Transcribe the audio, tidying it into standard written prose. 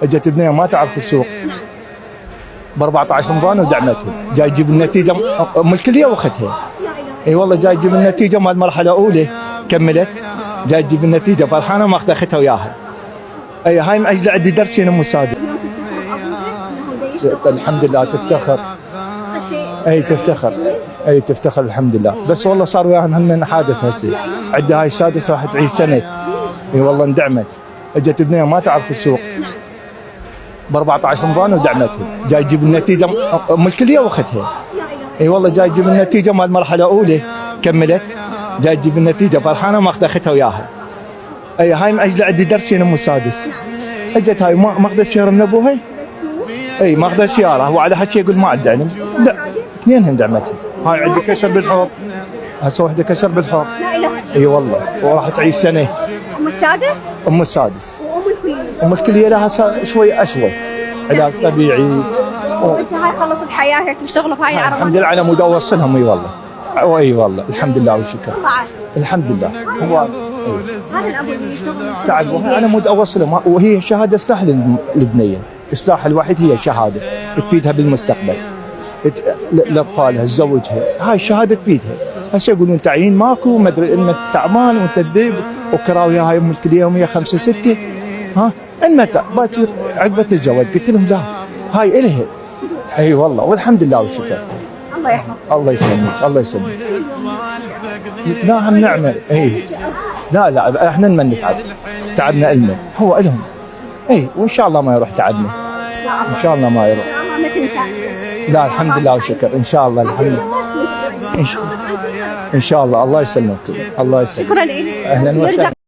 اجت بنيه ما تعرف السوق نعم. ب 14 رمضان ودعمتها، جاي تجيب النتيجه ام الكليه واختها. لا اله. اي والله جاي تجيب النتيجه مال المرحله الاولى كملت، جاي تجيب النتيجه فرحانه ماخذ اختها وياها. اي هاي من اجل عندي درس هنا مساعد. الحمد لله تفتخر. اي تفتخر. اي تفتخر الحمد لله، بس والله صار وياها هم حادث هسه. عندها هاي السادسه راح تعيش سنه. اي والله اندعمت. اجت بنيه ما تعرف السوق ب 14 رمضان ودعمتها، جاي تجيب النتيجه ام الكليه واختها. اي والله جاي تجيب النتيجه مال المرحله الاولى كملت، جاي تجيب النتيجه فرحانه ماخذ اختها وياها. اي هاي من اجل عندي درس هنا السادس. اجت هاي ماخذه السياره من ابوها. اي ماخذه السياره، هو على حكي يقول ما عنده علم. اثنينهم دعمتها. هاي عندي كسر بالحوض، هسه وحده كسر بالحوض. لا اله. اي والله وراح تعيش سنه. ام السادس؟ ام السادس. وام الكليه؟ ام الكليه لها شوي اشوي، علاج طبيعي. وانت هاي خلصت حياتك تشتغل بهاي العربات؟ الحمد لله على مود اوصلهم. اي والله. اي والله الحمد لله والشكر. الله عاشك. الحمد لله. هو هذا الاب اللي يشتغل تعب على مود اوصلهم، وهي شهاده سلاح للبنيه، السلاح الوحيد هي شهاده تفيدها بالمستقبل لاطفالها زوجها. هاي الشهاده تفيدها. هسه يقولون تعيين ماكو، ما ادري انك تعبان وانت تذيب وكراويه هاي ام الكليه 105 6. ها المتى باكر عقبه الزواج؟ قلت لهم لا هاي الها. اي والله والحمد لله والشكر. الله يحفظك. الله يسلمك الله يسلمك. لا هم نعمل. اي لا احنا من نتعب، تعبنا النا هو الهم. اي وان شاء الله ما يروح تعبنا. ان شاء الله ما يروح. ان شاء الله ما تنسى. لا الحمد لله والشكر. ان شاء الله الحمد لله. ان شاء الله الله يسلمك. الله يسلمك. شكرا لك. اهلا وسهلا.